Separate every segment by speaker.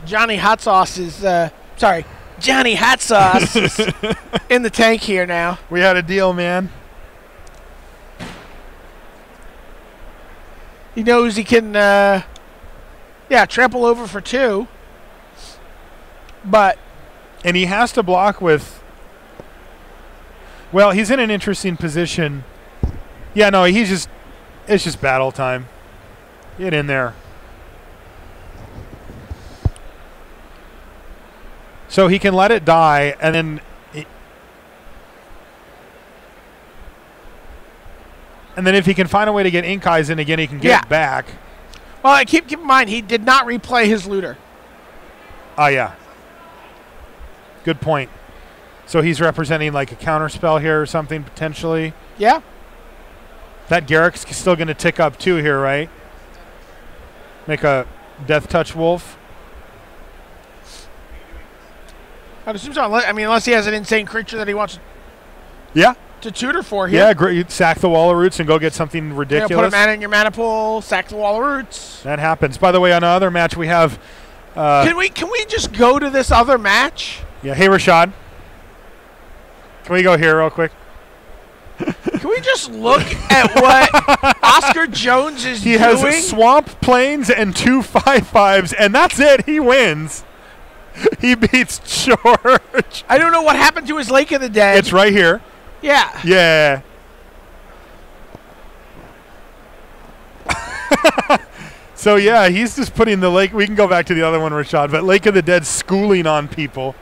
Speaker 1: Johnny Hot Sauce is sorry, Johnny Hot Sauce is in the tank here now.
Speaker 2: We had a deal, man.
Speaker 1: He knows he can, trample over for 2. But
Speaker 2: and he has to block with. Well, he's in an interesting position. Yeah, no, it's just battle time. Get in there. So he can let it die, and then if he can find a way to get Ink Eyes in again, he can get it back.
Speaker 1: Well, keep in mind, he did not replay his looter.
Speaker 2: Oh, yeah. Good point. So he's representing like a counter spell here or something, potentially.
Speaker 1: Yeah.
Speaker 2: That Garrick's still going to tick up too here, right? Make a Death Touch Wolf.
Speaker 1: I assume so. I mean, unless he has an insane creature that he wants to tutor for here.
Speaker 2: Yeah, great. You sack the Wall of Roots and go get something ridiculous.
Speaker 1: Put a mana in your mana pool, sack the Wall of Roots.
Speaker 2: That happens. By the way, on another match we have...
Speaker 1: Can we just go to this other match?
Speaker 2: Yeah. Hey, Rashad. Can we go here real quick?
Speaker 1: Can we just look at what Oscar Jones is doing?
Speaker 2: He has Swamp Plains and 2 5/5s, and that's it. He wins. He beats George.
Speaker 1: I don't know what happened to his Lake of the Dead.
Speaker 2: It's right here.
Speaker 1: Yeah.
Speaker 2: Yeah. So, yeah, he's just putting the lake. We can go back to the other one, Rashad, but Lake of the Dead schooling on people.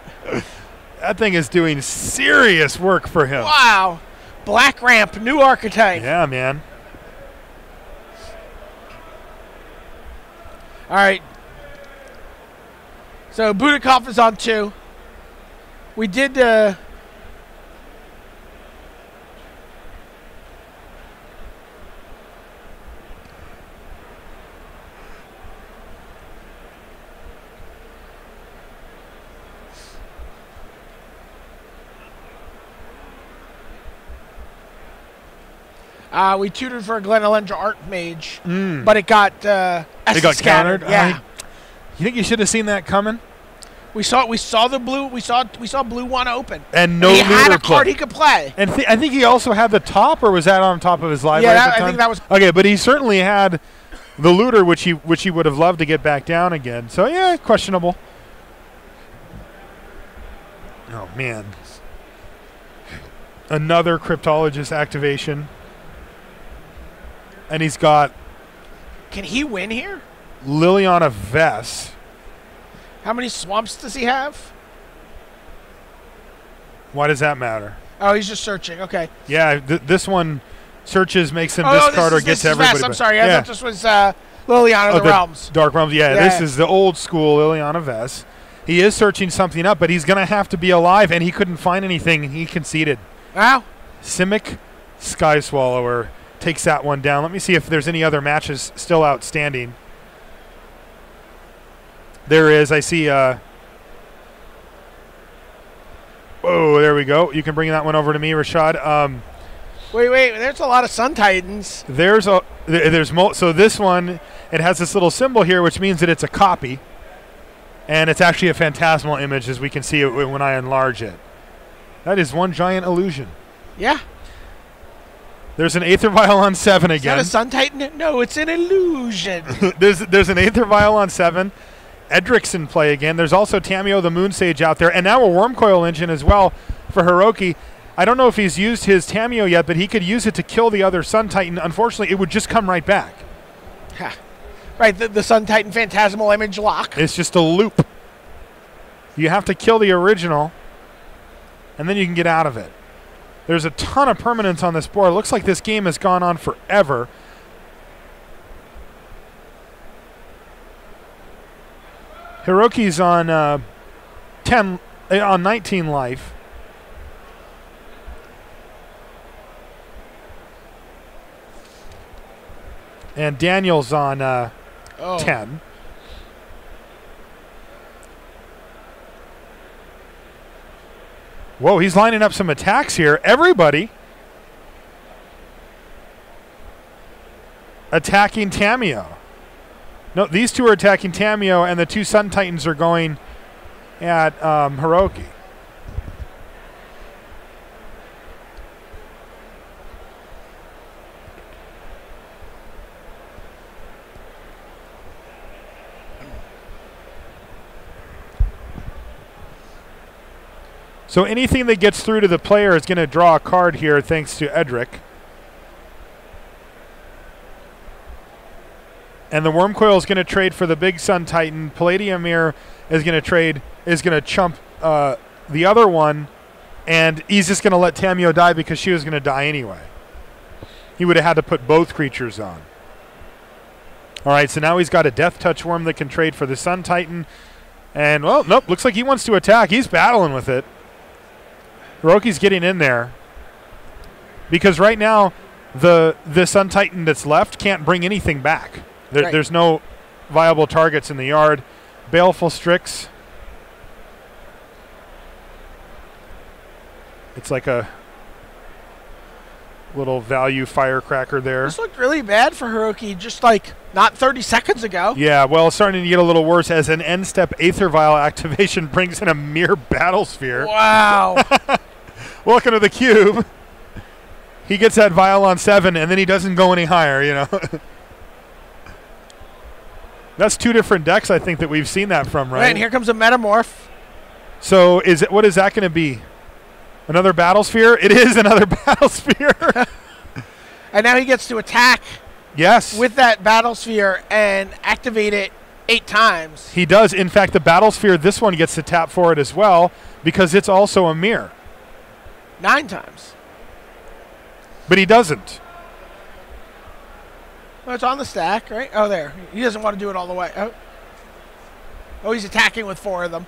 Speaker 2: That thing is doing serious work for him.
Speaker 1: Wow. Black Ramp, new archetype.
Speaker 2: Yeah, man.
Speaker 1: All right. So Budakov is on 2. We did... we tutored for a Glen Elendra Archmage, but it got
Speaker 2: it got countered.
Speaker 1: Yeah.
Speaker 2: You think you should have seen that coming?
Speaker 1: We saw the blue. We saw blue one open.
Speaker 2: And no
Speaker 1: he
Speaker 2: looter
Speaker 1: had a card
Speaker 2: play.
Speaker 1: he could play.
Speaker 2: And I think he also had the top, or was that on top of his library?
Speaker 1: Yeah,
Speaker 2: at the time?
Speaker 1: I think that was.
Speaker 2: Okay, but he certainly had the looter, which he would have loved to get back down again. So yeah, questionable. Oh man, another Cryptologist activation, and he's got.
Speaker 1: Can he win here?
Speaker 2: Liliana Vess.
Speaker 1: How many swamps does he have?
Speaker 2: Why does that matter?
Speaker 1: Oh, he's just searching. Okay.
Speaker 2: Yeah, this one searches, makes him discard or gets everybody.
Speaker 1: Vess. I'm sorry. I thought this was Liliana of the Realms.
Speaker 2: Dark Realms. Yeah, this is the old school Liliana Vess. He is searching something up, but he's going to have to be alive, and he couldn't find anything. He conceded.
Speaker 1: Wow.
Speaker 2: Simic Sky Swallower takes that one down. Let me see if there's any other matches still outstanding. There is. I see. Whoa, there we go. You can bring that one over to me, Rashad.
Speaker 1: Wait. There's a lot of Sun Titans.
Speaker 2: So this one, it has this little symbol here, which means that it's a copy. And it's actually a phantasmal image, as we can see it when I enlarge it. That is one giant illusion.
Speaker 1: Yeah.
Speaker 2: There's an Aether Vial on 7 again.
Speaker 1: Is that a Sun Titan? No, it's an illusion.
Speaker 2: there's an Aether Vial on 7. Edric's in play again. There's also Tamio the Moon Sage out there. And now a Wormcoil engine as well for Hiroki. I don't know if he's used his Tamio yet, but he could use it to kill the other Sun Titan. Unfortunately, it would just come right back.
Speaker 1: Ha. Right, the Sun Titan Phantasmal Image lock.
Speaker 2: It's just a loop. You have to kill the original, and then you can get out of it. There's a ton of permanents on this board. It looks like this game has gone on forever. Hiroki's on 19 life. And Daniel's on 10. Whoa, he's lining up some attacks here. Everybody attacking Tamio. No, these two are attacking Tamiyo, and the two Sun Titans are going at Hiroki. So anything that gets through to the player is going to draw a card here thanks to Edric. And the Wormcoil is going to trade for the big Sun Titan. Palladium Mirror is going to chump the other one, and he's just going to let Tamiyo die because she was going to die anyway. He would have had to put both creatures on. All right, so now he's got a Death Touch Worm that can trade for the Sun Titan. And, well, nope, looks like he wants to attack. He's battling with it. Hiroki's getting in there. Because right now, the Sun Titan that's left can't bring anything back.
Speaker 1: Right.
Speaker 2: There's no viable targets in the yard. Baleful Strix. It's like a little value firecracker there.
Speaker 1: This looked really bad for Hiroki just like not 30 seconds ago.
Speaker 2: Yeah, well, it's starting to get a little worse as an end-step Aether Vial activation brings in a mere Battlesphere.
Speaker 1: Wow.
Speaker 2: Welcome to the cube. He gets that vial on 7, and then he doesn't go any higher, you know. That's two different decks, I think, that we've seen that from, right?
Speaker 1: And here comes a Metamorph.
Speaker 2: So what is that going to be? Another Battlesphere? It is another Battlesphere.
Speaker 1: And now he gets to attack with that Battlesphere and activate it 8 times.
Speaker 2: He does. In fact, the Battlesphere, this one gets to tap for it as well because it's also a mirror.
Speaker 1: 9 times.
Speaker 2: But he doesn't.
Speaker 1: Well, it's on the stack, right? Oh, there. He doesn't want to do it all the way. Oh, he's attacking with 4 of them.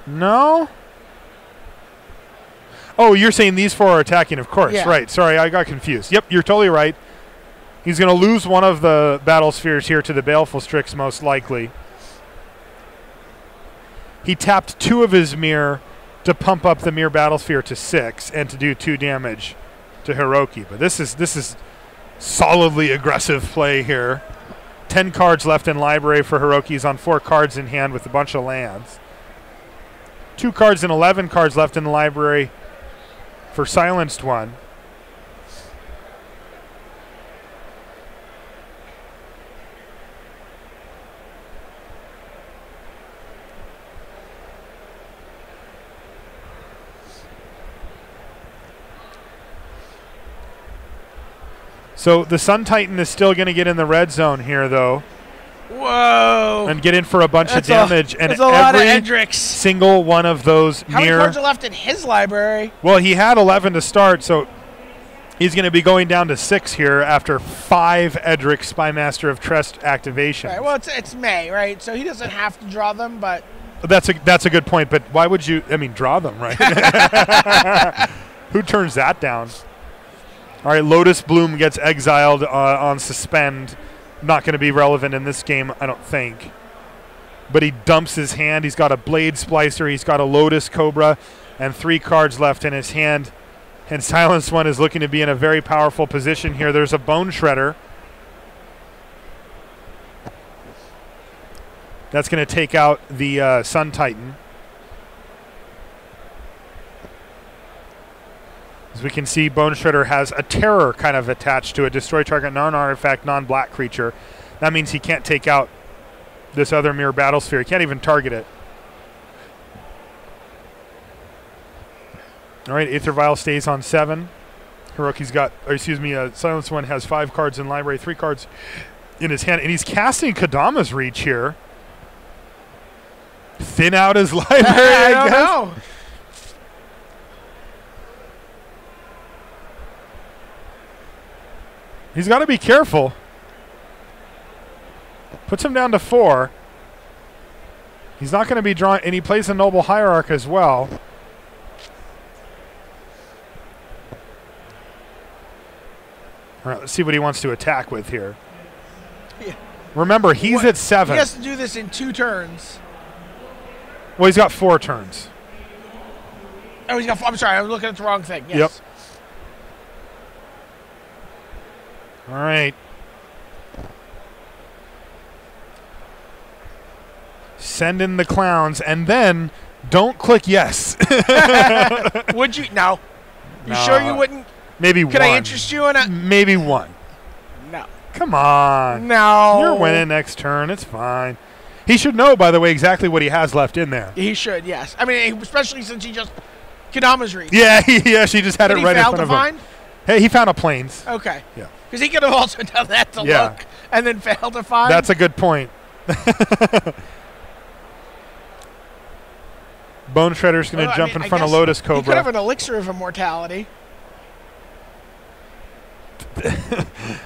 Speaker 2: No? Oh, you're saying these 4 are attacking, of course.
Speaker 1: Yeah.
Speaker 2: Right. Sorry, I got confused. Yep, you're totally right. He's going to lose one of the Battle Spheres here to the Baleful Strix, most likely. He tapped 2 of his mirror to pump up the Mirror Battlesphere to 6 and to do 2 damage to Hiroki. But this is solidly aggressive play here. 10 cards left in library for Hiroki. He's on 4 cards in hand with a bunch of lands. 2 cards and 11 cards left in the library for Silenced One. So the Sun Titan is still going to get in the red zone here, though.
Speaker 1: Whoa.
Speaker 2: And get in for a bunch of damage. And
Speaker 1: that's a lot of Edrics.
Speaker 2: Single one of those
Speaker 1: How many cards are left in his library?
Speaker 2: Well, he had 11 to start, so he's going to be going down to 6 here after 5 Edric Spymaster of Trust activations.
Speaker 1: Right, well, it's May, right? So he doesn't have to draw them, but...
Speaker 2: That's a good point, but why would you, draw them, right? Who turns that down? All right, Lotus Bloom gets exiled on suspend. Not going to be relevant in this game, I don't think. But he dumps his hand. He's got a Blade Splicer. He's got a Lotus Cobra and 3 cards left in his hand. And Silenced One is looking to be in a very powerful position here. There's a Bone Shredder. That's going to take out the Sun Titan. As we can see, Bone Shredder has a terror kind of attached to it. Destroy target non-artifact, non-black creature. That means he can't take out this other Mirror Battlesphere. He can't even target it. All right, Aether Vial stays on 7. Hiroki's got, Silenced One has 5 cards in library, 3 cards in his hand. And he's casting Kadama's Reach here. Thin out his library, I
Speaker 1: don't know.
Speaker 2: He's got to be careful. Puts him down to 4. He's not going to be drawing, and he plays a Noble Hierarch as well. All right, let's see what he wants to attack with here. Yeah. Remember, he's at 7.
Speaker 1: He has to do this in 2 turns.
Speaker 2: Well, he's got 4 turns.
Speaker 1: Oh, I'm sorry, I was looking at the wrong thing. Yes.
Speaker 2: Yep. All right. Send in the clowns, and then don't click yes.
Speaker 1: Would you? No. You sure you wouldn't?
Speaker 2: Maybe one.
Speaker 1: Could I interest you in a?
Speaker 2: Maybe one.
Speaker 1: No.
Speaker 2: Come on.
Speaker 1: No.
Speaker 2: You're winning next turn. It's fine. He should know, by the way, exactly what he has left in there.
Speaker 1: He should, yes. I mean, especially since he just Kadama's read.
Speaker 2: Yeah, she just had it right in front of him. Hey, he found a plains.
Speaker 1: Okay.
Speaker 2: Yeah.
Speaker 1: Because he could have also done that to look and then failed to find.
Speaker 2: That's a good point. Bone Shredder's going to jump in front of Lotus Cobra.
Speaker 1: He could have an elixir of immortality.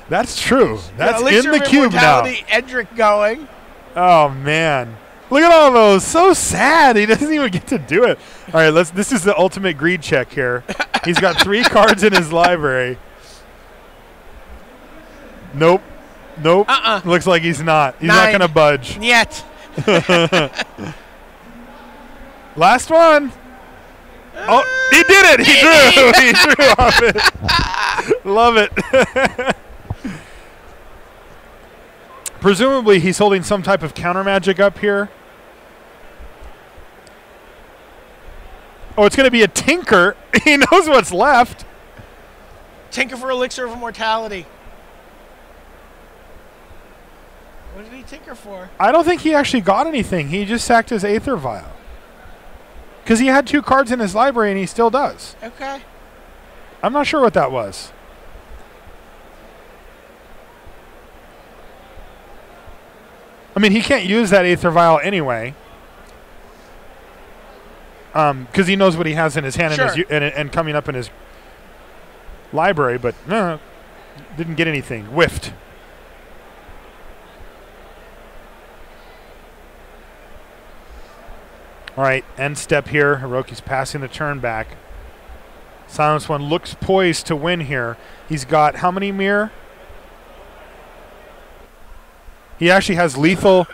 Speaker 2: That's true. That's in the cube now.
Speaker 1: Edric going.
Speaker 2: Oh, man. Look at all those. So sad. He doesn't even get to do it. All right, this is the ultimate greed check here. He's got 3 cards in his library. Nope. Looks like he's not. He's not going to budge.
Speaker 1: Yet.
Speaker 2: Last one. Oh, he did it. He drew. He drew off it. Love it. Presumably, he's holding some type of counter magic up here. Oh, it's going to be a Tinker. He knows what's left.
Speaker 1: Tinker for Elixir of Immortality. What did he tinker for?
Speaker 2: I don't think he actually got anything. He just sacked his Aether Vial. Because he had 2 cards in his library, and he still does.
Speaker 1: Okay.
Speaker 2: I'm not sure what that was. I mean, he can't use that Aether Vial anyway. Because he knows what he has in his hand and coming up in his library, but no, didn't get anything. Whiffed. All right, end step here. Hiroki's passing the turn back. Silence One looks poised to win here. He's got how many mirror? He actually has lethal.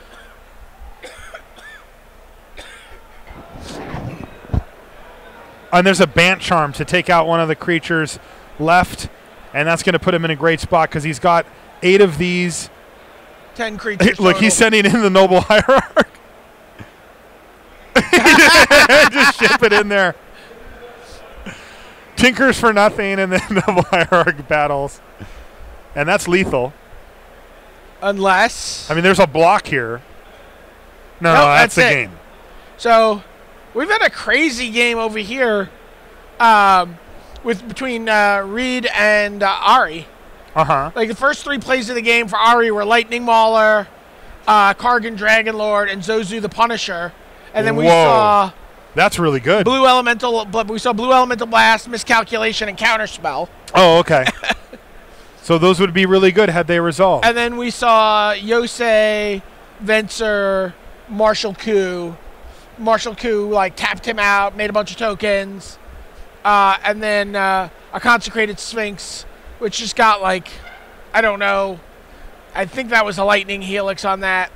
Speaker 2: And there's a Bant Charm to take out one of the creatures left. And that's going to put him in a great spot because he's got 8 of these.
Speaker 1: 10 creatures.
Speaker 2: Look, he's sending in the Noble Hierarch. Just ship it in there. Tinkers for nothing, and then Noble Hierarch battles. And that's lethal.
Speaker 1: Unless.
Speaker 2: I mean, there's a block here. No, that's the game.
Speaker 1: So, we've had a crazy game over here between Reed and Ari.
Speaker 2: Uh-huh.
Speaker 1: Like, the first 3 plays of the game for Ari were Lightning Mauler, Kargan Dragonlord, and Zozu the Punisher. And then we saw...
Speaker 2: That's really good.
Speaker 1: We saw Blue Elemental Blast, Miscalculation, and Counterspell.
Speaker 2: Oh, okay. So those would be really good had they resolved.
Speaker 1: And then we saw Yosei, Venser, Martial Coup. Martial Coup, like, tapped him out, made a bunch of tokens. And then a Consecrated Sphinx, which just got, like, I don't know. I think that was a Lightning Helix on that.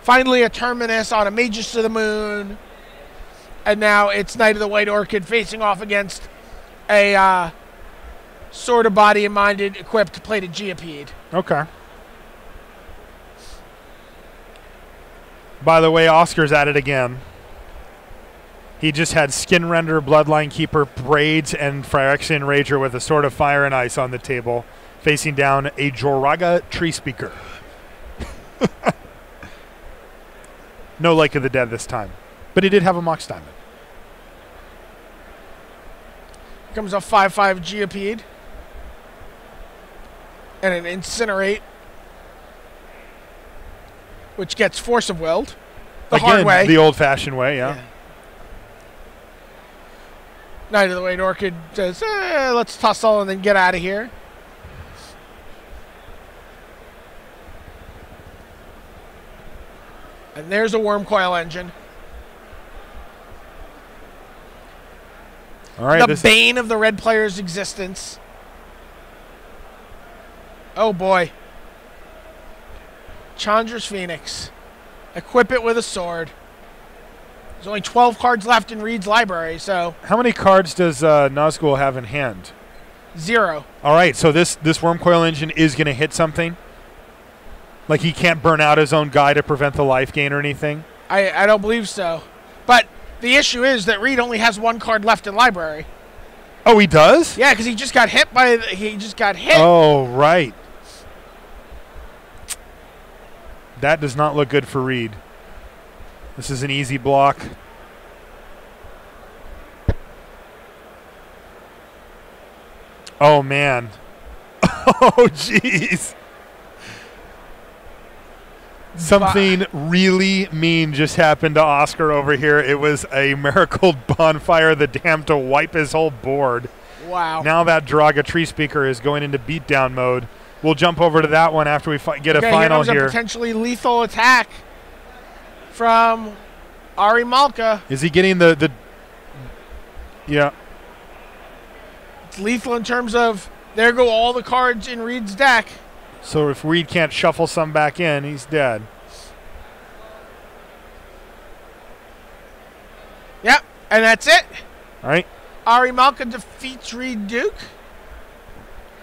Speaker 1: Finally, a Terminus on a Magus to the Moon. And now it's Knight of the White Orchid facing off against a Sword of Body and Minded equipped plated Geopede.
Speaker 2: Okay. By the way, Oscar's at it again. He just had Skinrender, Bloodline Keeper, Braids, and Phyrexian Rager with a Sword of Fire and Ice on the table, facing down a Joraga Tree Speaker. No Lake of the Dead this time. But he did have a Mox Diamond.
Speaker 1: Here comes a 5/5 Geopede. And an Incinerate. Which gets Force of Willed. Hard way.
Speaker 2: The old-fashioned way, yeah.
Speaker 1: Knight of the White Orchid says, let's tussle and then get out of here. And there's a Worm Coil Engine.
Speaker 2: All right,
Speaker 1: the bane of the red player's existence. Oh, boy. Chandra's Phoenix. Equip it with a sword. There's only 12 cards left in Reed's library, so...
Speaker 2: How many cards does Nazgul have in hand?
Speaker 1: 0.
Speaker 2: All right, so this worm coil engine is going to hit something? Like he can't burn out his own guy to prevent the life gain or anything?
Speaker 1: I don't believe so. But the issue is that Reed only has 1 card left in library.
Speaker 2: Oh, he does?
Speaker 1: Yeah, because he just got hit by... He just got hit.
Speaker 2: Oh, right. That does not look good for Reed. This is an easy block. Oh, man. Oh, jeez. Something really mean just happened to Oscar over here. It was a miracle bonfire the dam to wipe his whole board.
Speaker 1: Wow.
Speaker 2: Now that Draga Tree Speaker is going into beatdown mode. We'll jump over to that one after we get a final
Speaker 1: here.
Speaker 2: Here.
Speaker 1: A potentially lethal attack from Ari Malka.
Speaker 2: Is he getting the yeah.
Speaker 1: It's lethal in terms of there go all the cards in Reed's deck.
Speaker 2: So if Reed can't shuffle some back in, he's dead.
Speaker 1: Yep, and that's it.
Speaker 2: All right.
Speaker 1: Ari Malka defeats Reed Duke.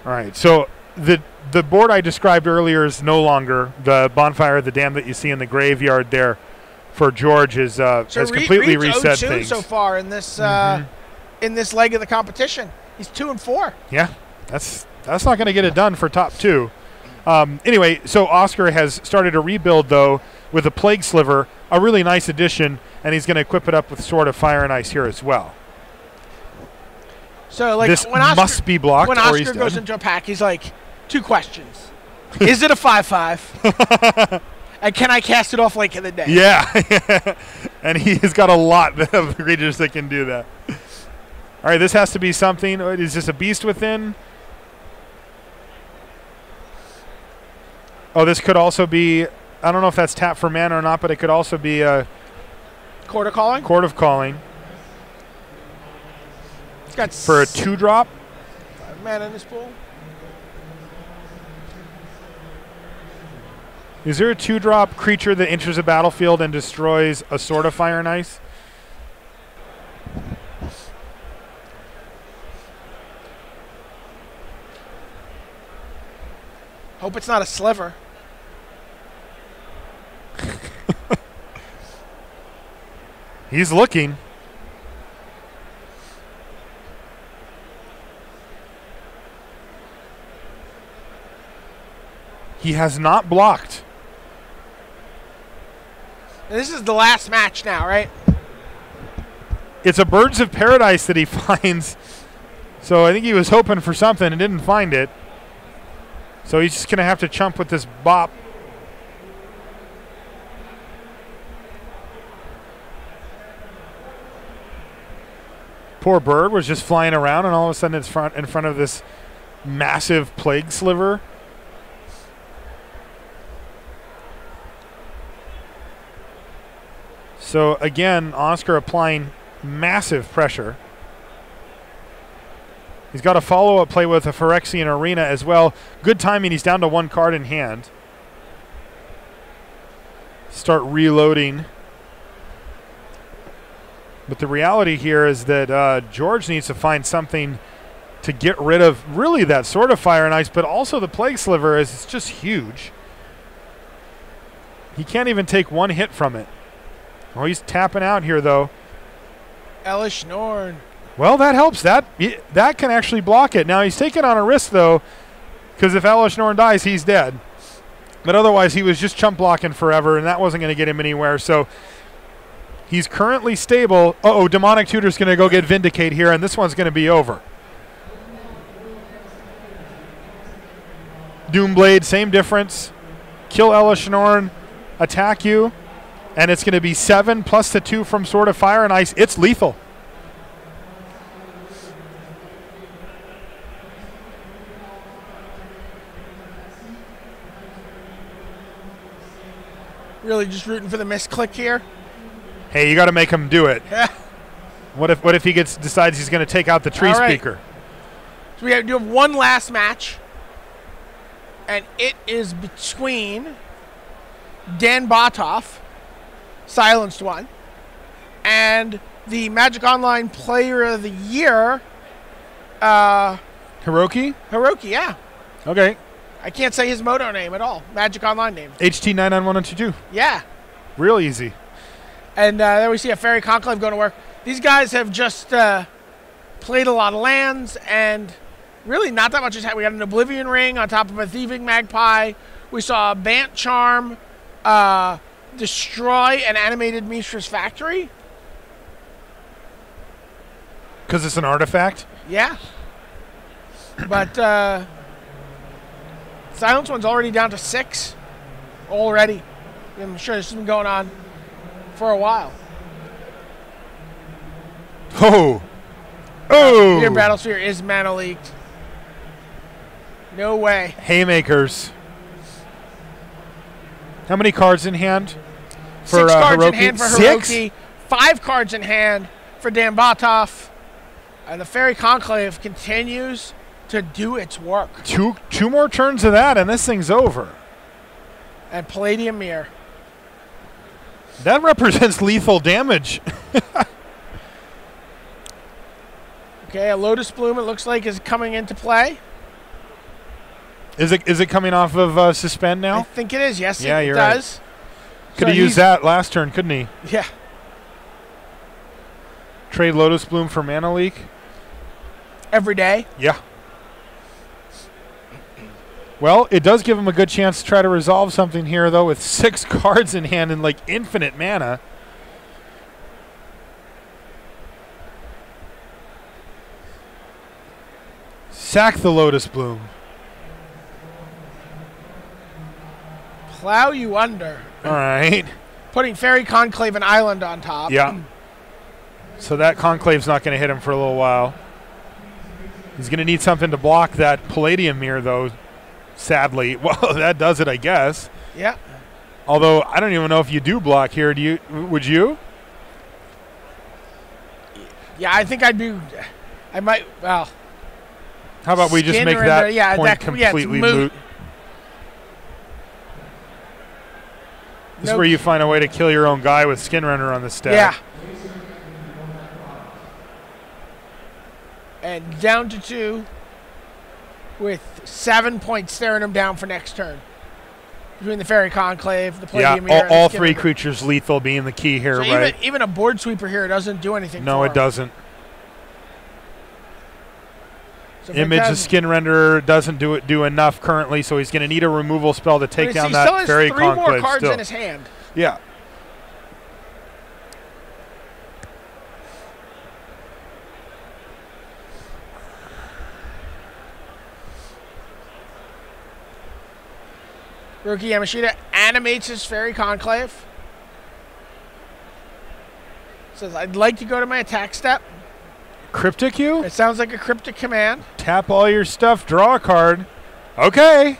Speaker 2: All right, so the board I described earlier is no longer the bonfire of the dam that you see in the graveyard there for George has completely
Speaker 1: Reed's
Speaker 2: reset
Speaker 1: 0-2
Speaker 2: things.
Speaker 1: so far in this in this leg of the competition. He's 2-4.
Speaker 2: Yeah, that's not going to get it done for top 2. Anyway, so Oscar has started a rebuild, though, with a Plague Sliver, a really nice addition, and he's going to equip it up with Sword of Fire and Ice here as well.
Speaker 1: So, like,
Speaker 2: this
Speaker 1: when Oscar,
Speaker 2: must be blocked,
Speaker 1: when
Speaker 2: or
Speaker 1: Oscar
Speaker 2: he's
Speaker 1: goes
Speaker 2: dead.
Speaker 1: into a pack, he's like, 2 questions. Is it a 5/5? And can I cast it off Lake of the Day?
Speaker 2: Yeah. And he's got a lot of creatures that can do that. All right, this has to be something. Is this a Beast Within? Oh, this could also be, I don't know if that's tap for mana or not, but it could also be a
Speaker 1: Court of Calling?
Speaker 2: Court of Calling.
Speaker 1: It's got
Speaker 2: for a 2-drop.
Speaker 1: 5 mana in this pool.
Speaker 2: Is there a 2-drop creature that enters the battlefield and destroys a Sword of Fire and Ice?
Speaker 1: Hope it's not a sliver.
Speaker 2: He's looking. He has not blocked.
Speaker 1: And this is the last match now, right?
Speaker 2: It's a Birds of Paradise that he finds. So I think he was hoping for something and didn't find it. So he's just going to have to chump with this bop. Poor bird was just flying around, and all of a sudden it's in front of this massive Plague Sliver. So again, Oscar applying massive pressure. He's got a follow-up play with a Phyrexian Arena as well. Good timing. He's down to 1 card in hand. Start reloading. But the reality here is that George needs to find something to get rid of really that Sword of Fire and Ice, but also the Plague Sliver is it's just huge. He can't even take 1 hit from it. Oh, he's tapping out here, though.
Speaker 1: Elish Norn.
Speaker 2: Well, that helps. That can actually block it. Now, he's taking on a risk, though, because if Elish Norn dies, he's dead. But otherwise, he was just chump blocking forever, and that wasn't going to get him anywhere. So he's currently stable. Uh-oh, Demonic Tutor's going to go get Vindicate here, and this one's going to be over. Doomblade, same difference. Kill Elish Norn, attack you, and it's going to be 7 plus the 2 from Sword of Fire and Ice. It's lethal.
Speaker 1: Really just rooting for the misclick here.
Speaker 2: Hey, you got to make him do it.
Speaker 1: Yeah.
Speaker 2: What if he decides he's going to take out the Tree Speaker?
Speaker 1: So we have 1 last match, and it is between Dan Botoff, silenced one, and the Magic Online Player of the Year. God
Speaker 2: Hiroki?
Speaker 1: Hiroki, yeah.
Speaker 2: Okay.
Speaker 1: I can't say his Moto name at all. Magic Online name.
Speaker 2: HT991022.
Speaker 1: Yeah.
Speaker 2: Real easy.
Speaker 1: And there we see a Fairy Conclave going to work. These guys have just played a lot of lands, and really not that much has happened. We got an Oblivion Ring on top of a Thieving Magpie. We saw a Bant Charm destroy an animated Mishra's Factory.
Speaker 2: Because it's an artifact?
Speaker 1: Yeah. But Silence One's already down to 6 already. I'm sure this has been going on for a while.
Speaker 2: Oh. Oh.
Speaker 1: Your Battlesphere is mana leaked. No way.
Speaker 2: Haymakers. How many cards in hand for
Speaker 1: 6 cards
Speaker 2: Hiroki?
Speaker 1: in hand for
Speaker 2: 6?
Speaker 1: Hiroki. 5 cards in hand for Dan Batov. And the Fairy Conclave continues to do its work.
Speaker 2: Two more turns of that, and this thing's over.
Speaker 1: And Palladium Mirror.
Speaker 2: That represents lethal damage.
Speaker 1: Okay, a Lotus Bloom, it looks like, is coming into play.
Speaker 2: Is it coming off of suspend now?
Speaker 1: I think it is, yes,
Speaker 2: Yeah,
Speaker 1: it
Speaker 2: you're
Speaker 1: does.
Speaker 2: right. Could have used that last turn, couldn't he?
Speaker 1: Yeah.
Speaker 2: Trade Lotus Bloom for mana leak?
Speaker 1: Every day.
Speaker 2: Yeah. Well, it does give him a good chance to try to resolve something here, though, with 6 cards in hand and, like, infinite mana. Sack the Lotus Bloom.
Speaker 1: Plow you under.
Speaker 2: All right.
Speaker 1: Putting Fairy Conclave and Island on top.
Speaker 2: Yeah. So that Conclave's not going to hit him for a little while. He's going to need something to block that Palladium Mirror, though, sadly. Well, that does it, I guess.
Speaker 1: Yeah.
Speaker 2: Although, I don't even know if you do block here. Would you?
Speaker 1: Yeah, I think I'd be... I might... Well...
Speaker 2: How about we just make that point completely moot? This is where you find a way to kill your own guy with Skinrunner on the stack.
Speaker 1: Yeah. And down to 2 with 7 points staring him down for next turn. Between the Fairy Conclave, the Palladium Mirror,
Speaker 2: all 3 creatures lethal being the key here,
Speaker 1: so
Speaker 2: right?
Speaker 1: Even a board sweeper here doesn't do anything
Speaker 2: No,
Speaker 1: for
Speaker 2: it
Speaker 1: him.
Speaker 2: doesn't.
Speaker 1: So
Speaker 2: Image of Skinrender doesn't do enough currently, so he's going to need a removal spell to take down that Fairy Conclave.
Speaker 1: He still has 3 more cards in his hand.
Speaker 2: Yeah.
Speaker 1: Hiroki Yamashita animates his Fairy Conclave. Says, I'd like to go to my attack step.
Speaker 2: Cryptic you?
Speaker 1: It sounds like a cryptic command.
Speaker 2: Tap all your stuff, draw a card. Okay.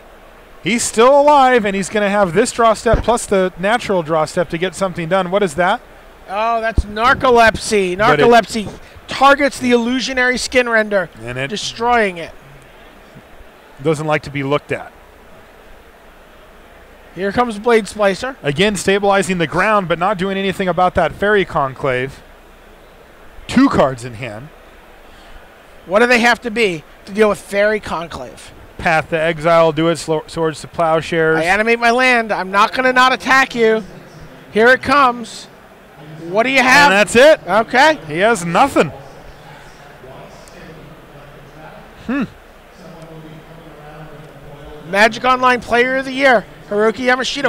Speaker 2: He's still alive, and he's going to have this draw step plus the natural draw step to get something done. What is that?
Speaker 1: Oh, that's Narcolepsy. Narcolepsy targets the illusionary Skinrender,
Speaker 2: and it
Speaker 1: destroying it.
Speaker 2: Doesn't like to be looked at.
Speaker 1: Here comes Blade Splicer.
Speaker 2: Again, stabilizing the ground, but not doing anything about that Fairy Conclave. 2 cards in hand.
Speaker 1: What do they have to be to deal with Fairy Conclave?
Speaker 2: Path to Exile, do it, Swords to Plowshares.
Speaker 1: I animate my land. I'm not going to not attack you. Here it comes. What do you have?
Speaker 2: And that's it.
Speaker 1: Okay.
Speaker 2: He has nothing.
Speaker 1: Magic Online Player of the Year, Hiroki Yamashita.